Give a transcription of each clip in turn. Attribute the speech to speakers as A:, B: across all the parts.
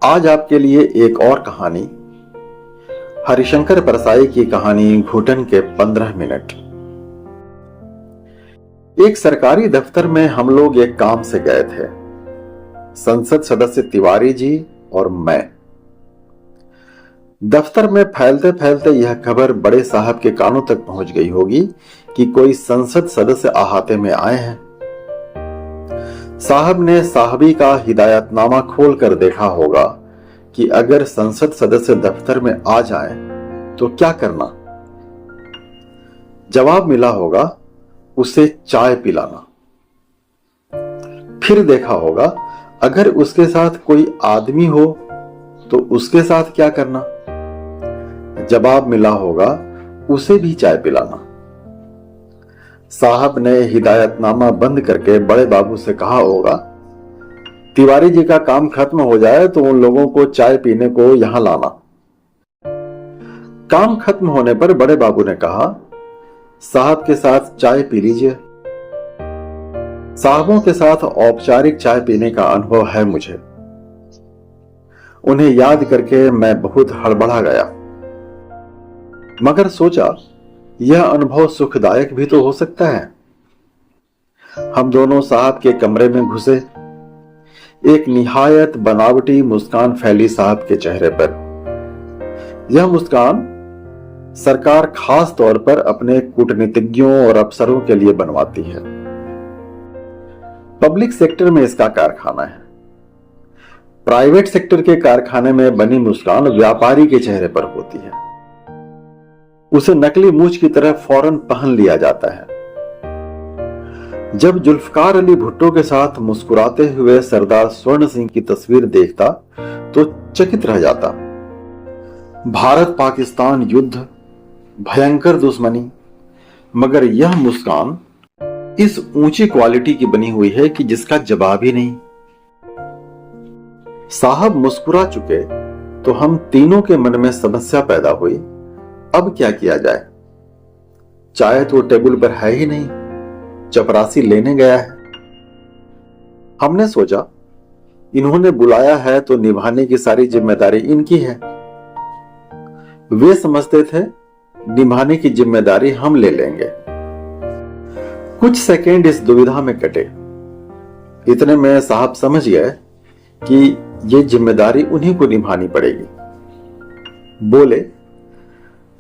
A: आज आपके लिए एक और कहानी, हरिशंकर परसाई की कहानी घुटन के 15 मिनट। एक सरकारी दफ्तर में हम लोग एक काम से गए थे, संसद सदस्य तिवारी जी और मैं। दफ्तर में फैलते फैलते यह खबर बड़े साहब के कानों तक पहुंच गई होगी कि कोई संसद सदस्य अहाते में आए हैं। साहब ने साहबी का हिदायतनामा खोलकर देखा होगा कि अगर संसद सदस्य दफ्तर में आ जाए तो क्या करना। जवाब मिला होगा उसे चाय पिलाना। फिर देखा होगा अगर उसके साथ कोई आदमी हो तो उसके साथ क्या करना। जवाब मिला होगा उसे भी चाय पिलाना। साहब ने हिदायतनामा बंद करके बड़े बाबू से कहा होगा, तिवारी जी का काम खत्म हो जाए तो उन लोगों को चाय पीने को यहां लाना। काम खत्म होने पर बड़े बाबू ने कहा, साहब के साथ चाय पी लीजिए। साहबों के साथ औपचारिक चाय पीने का अनुभव है मुझे। उन्हें याद करके मैं बहुत हड़बड़ा गया, मगर सोचा यह अनुभव सुखदायक भी तो हो सकता है। हम दोनों साहब के कमरे में घुसे। एक निहायत बनावटी मुस्कान फैली साहब के चेहरे पर। यह मुस्कान सरकार खास तौर पर अपने कूटनीतिज्ञों और अफसरों के लिए बनवाती है। पब्लिक सेक्टर में इसका कारखाना है। प्राइवेट सेक्टर के कारखाने में बनी मुस्कान व्यापारी के चेहरे पर होती है। उसे नकली मूंछ की तरह फौरन पहन लिया जाता है। जब जुल्फकार अली भुट्टो के साथ मुस्कुराते हुए सरदार स्वर्ण सिंह की तस्वीर देखता तो चकित रह जाता। भारत पाकिस्तान युद्ध, भयंकर दुश्मनी, मगर यह मुस्कान इस ऊंची क्वालिटी की बनी हुई है कि जिसका जवाब ही नहीं। साहब मुस्कुरा चुके तो हम तीनों के मन में समस्या पैदा हुई, अब क्या किया जाए। चाय तो टेबल पर है ही नहीं, चपरासी लेने गया है। हमने सोचा इन्होंने बुलाया है तो निभाने की सारी जिम्मेदारी इनकी है। वे समझते थे निभाने की जिम्मेदारी हम ले लेंगे। कुछ सेकंड इस दुविधा में कटे। इतने में साहब समझ गए कि यह जिम्मेदारी उन्हीं को निभानी पड़ेगी। बोले,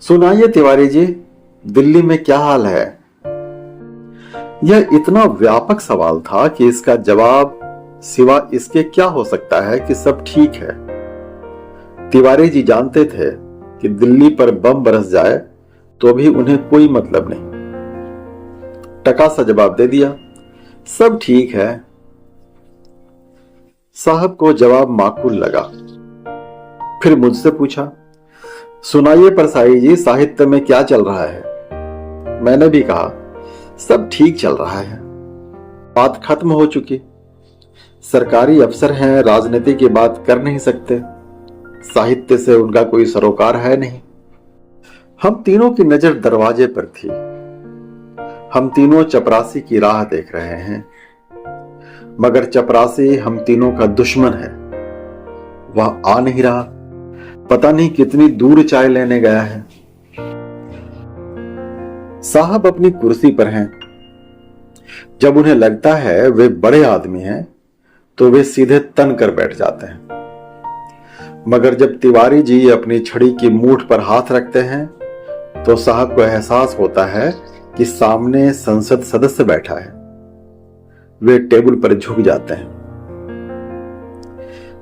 A: सुनाइए तिवारी जी, दिल्ली में क्या हाल है। यह इतना व्यापक सवाल था कि इसका जवाब सिवा इसके क्या हो सकता है कि सब ठीक है। तिवारी जी जानते थे कि दिल्ली पर बम बरस जाए तो भी उन्हें कोई मतलब नहीं। टका सा जवाब दे दिया, सब ठीक है। साहब को जवाब माकूल लगा। फिर मुझसे पूछा, सुनाइए परसाई जी, साहित्य में क्या चल रहा है। मैंने भी कहा, सब ठीक चल रहा है। बात खत्म हो चुकी। सरकारी अफसर हैं, राजनीति की बात कर नहीं सकते। साहित्य से उनका कोई सरोकार है नहीं। हम तीनों की नजर दरवाजे पर थी। हम तीनों चपरासी की राह देख रहे हैं, मगर चपरासी हम तीनों का दुश्मन है। वह आ नहीं रहा, पता नहीं कितनी दूर चाय लेने गया है। साहब अपनी कुर्सी पर हैं। जब उन्हें लगता है वे बड़े आदमी हैं तो वे सीधे तन कर बैठ जाते हैं, मगर जब तिवारी जी अपनी छड़ी की मूठ पर हाथ रखते हैं तो साहब को एहसास होता है कि सामने संसद सदस्य बैठा है। वे टेबल पर झुक जाते हैं।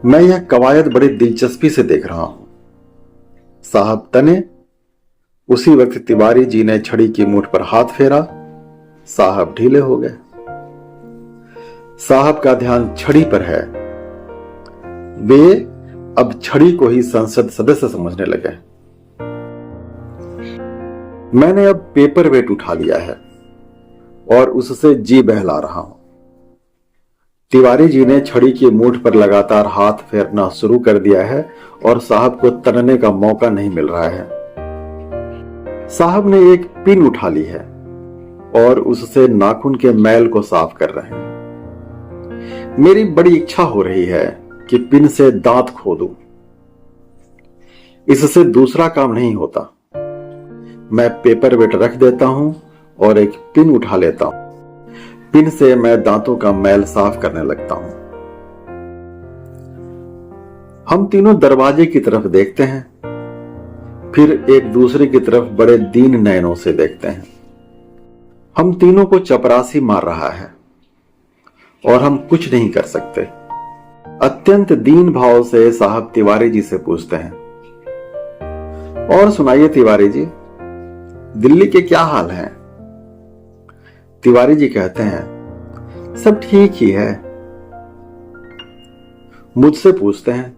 A: मैं यह कवायद बड़ी दिलचस्पी से देख रहा हूं। साहब तने, उसी वक्त तिवारी जी ने छड़ी की मूठ पर हाथ फेरा। साहब ढीले हो गए। साहब का ध्यान छड़ी पर है। वे अब छड़ी को ही संसद सदस्य समझने लगे। मैंने अब पेपर वेट उठा लिया है और उससे जी बहला रहा हूं। तिवारी जी ने छड़ी की मूठ पर लगातार हाथ फेरना शुरू कर दिया है और साहब को तनने का मौका नहीं मिल रहा है। साहब ने एक पिन उठा ली है और उससे नाखून के मैल को साफ कर रहे हैं। मेरी बड़ी इच्छा हो रही है कि पिन से दांत खोदूं। इससे दूसरा काम नहीं होता। मैं पेपर वेट रख देता हूं और एक पिन उठा लेता हूं। पिन से मैं दांतों का मैल साफ करने लगता हूं। हम तीनों दरवाजे की तरफ देखते हैं, फिर एक दूसरे की तरफ बड़े दीन नयनों से देखते हैं। हम तीनों को चपरासी मार रहा है और हम कुछ नहीं कर सकते। अत्यंत दीन भाव से साहब तिवारी जी से पूछते हैं, और सुनाइए तिवारी जी, दिल्ली के क्या हाल हैं? तिवारी जी कहते हैं, सब ठीक ही है। मुझसे पूछते हैं,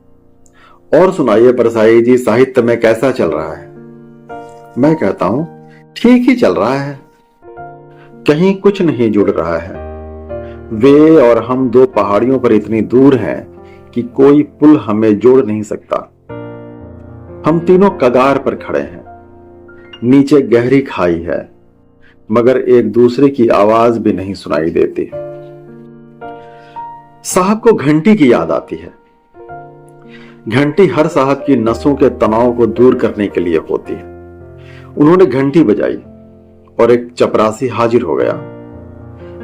A: और सुनाइए परसाई जी, साहित्य में कैसा चल रहा है? मैं कहता हूं, ठीक ही चल रहा है, कहीं कुछ नहीं जुड़ रहा है। वे और हम दो पहाड़ियों पर इतनी दूर हैं कि कोई पुल हमें जोड़ नहीं सकता। हम तीनों कगार पर खड़े हैं, नीचे गहरी खाई है, मगर एक दूसरे की आवाज भी नहीं सुनाई देती। साहब को घंटी की याद आती है। घंटी हर साहब की नसों के तनाव को दूर करने के लिए होती है। उन्होंने घंटी बजाई और एक चपरासी हाजिर हो गया।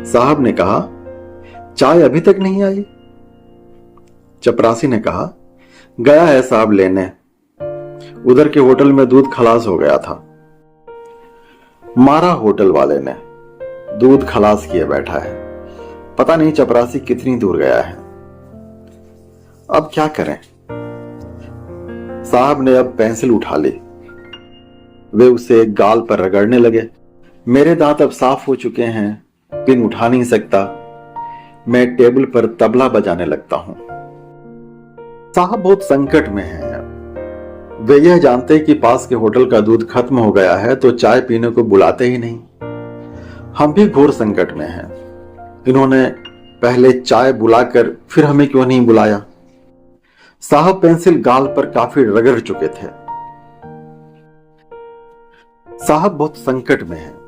A: साहब ने कहा, चाय अभी तक नहीं आई? चपरासी ने कहा, गया है साहब लेने, उधर के होटल में दूध खलास हो गया था। मारा होटल वाले ने, दूध खलास किए बैठा है। पता नहीं चपरासी कितनी दूर गया है। अब क्या करें? साहब ने अब पेंसिल उठा ली। वे उसे गाल पर रगड़ने लगे। मेरे दांत अब साफ हो चुके हैं, पिन उठा नहीं सकता। मैं टेबल पर तबला बजाने लगता हूं। साहब बहुत संकट में हैं। वे यह जानते कि पास के होटल का दूध खत्म हो गया है तो चाय पीने को बुलाते ही नहीं। हम भी घोर संकट में हैं। इन्होंने पहले चाय बुलाकर फिर हमें क्यों नहीं बुलाया? साहब पेंसिल गाल पर काफी रगड़ चुके थे। साहब बहुत संकट में हैं।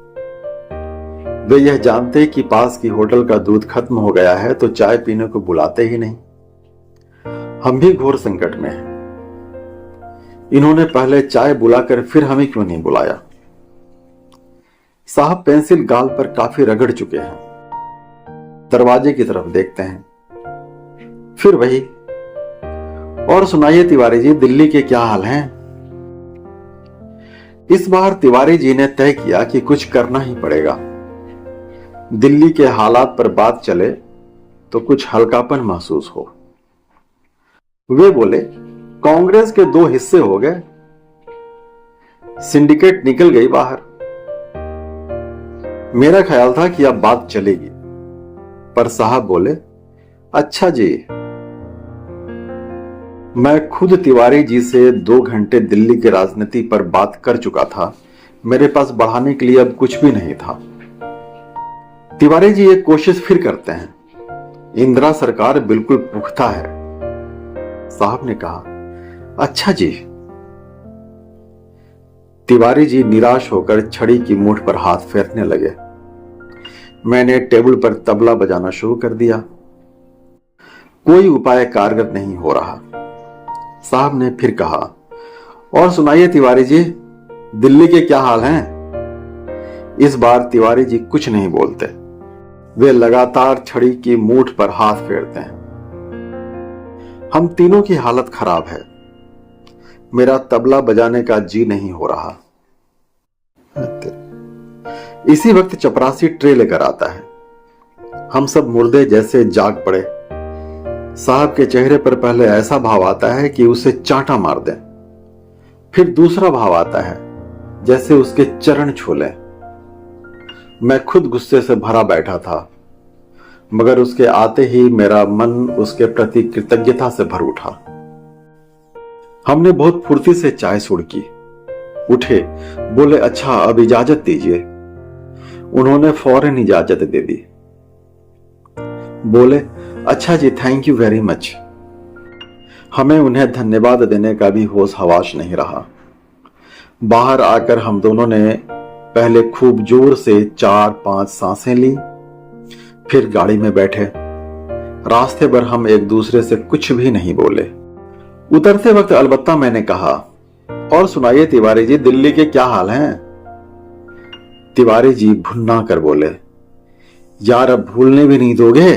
A: वे यह जानते कि पास की होटल का दूध खत्म हो गया है तो चाय पीने को बुलाते ही नहीं। हम भी घोर संकट में हैं। इन्होंने पहले चाय बुलाकर फिर हमें क्यों नहीं बुलाया? साहब पेंसिल गाल पर काफी रगड़ चुके हैं। दरवाजे की तरफ देखते हैं, फिर वही, और सुनाइए तिवारी जी, दिल्ली के क्या हाल हैं? इस बार तिवारी जी ने तय किया कि कुछ करना ही पड़ेगा। दिल्ली के हालात पर बात चले तो कुछ हल्कापन महसूस हो। वे बोले, कांग्रेस के दो हिस्से हो गए, सिंडिकेट निकल गई बाहर। मेरा ख्याल था कि अब बात चलेगी, पर साहब बोले, अच्छा जी। मैं खुद तिवारी जी से 2 घंटे दिल्ली की राजनीति पर बात कर चुका था। मेरे पास बढ़ाने के लिए अब कुछ भी नहीं था। तिवारी जी एक कोशिश फिर करते हैं। इंदिरा सरकार बिल्कुल पुख्ता है। साहब ने कहा, अच्छा जी। तिवारी जी निराश होकर छड़ी की मूठ पर हाथ फेरने लगे। मैंने टेबल पर तबला बजाना शुरू कर दिया। कोई उपाय कारगर नहीं हो रहा। साहब ने फिर कहा, और सुनाइए तिवारी जी, दिल्ली के क्या हाल हैं? इस बार तिवारी जी कुछ नहीं बोलते। वे लगातार छड़ी की मूठ पर हाथ फेरते हैं। हम तीनों की हालत खराब है। मेरा तबला बजाने का जी नहीं हो रहा। इसी वक्त चपरासी ट्रे लेकर आता है। हम सब मुर्दे जैसे जाग पड़े। साहब के चेहरे पर पहले ऐसा भाव आता है कि उसे चांटा मार दें। फिर दूसरा भाव आता है जैसे उसके चरण छू लें। मैं खुद गुस्से से भरा बैठा था, मगर उसके आते ही मेरा मन उसके प्रति कृतज्ञता से भर उठा। हमने बहुत फुर्ती से चाय सुड़की। उठे, बोले, अच्छा अब इजाजत दीजिए। उन्होंने फौरन इजाजत दे दी। बोले, अच्छा जी, थैंक यू वेरी मच। हमें उन्हें धन्यवाद देने का भी होश हवास नहीं रहा। बाहर आकर हम दोनों ने पहले खूब जोर से 4-5 सांसें ली, फिर गाड़ी में बैठे। रास्ते पर हम एक दूसरे से कुछ भी नहीं बोले। उतरते वक्त अलबत्ता मैंने कहा, और सुनाइए तिवारी जी, दिल्ली के क्या हाल हैं? तिवारी जी भुन्ना कर बोले, यार अब भूलने भी नहीं दोगे?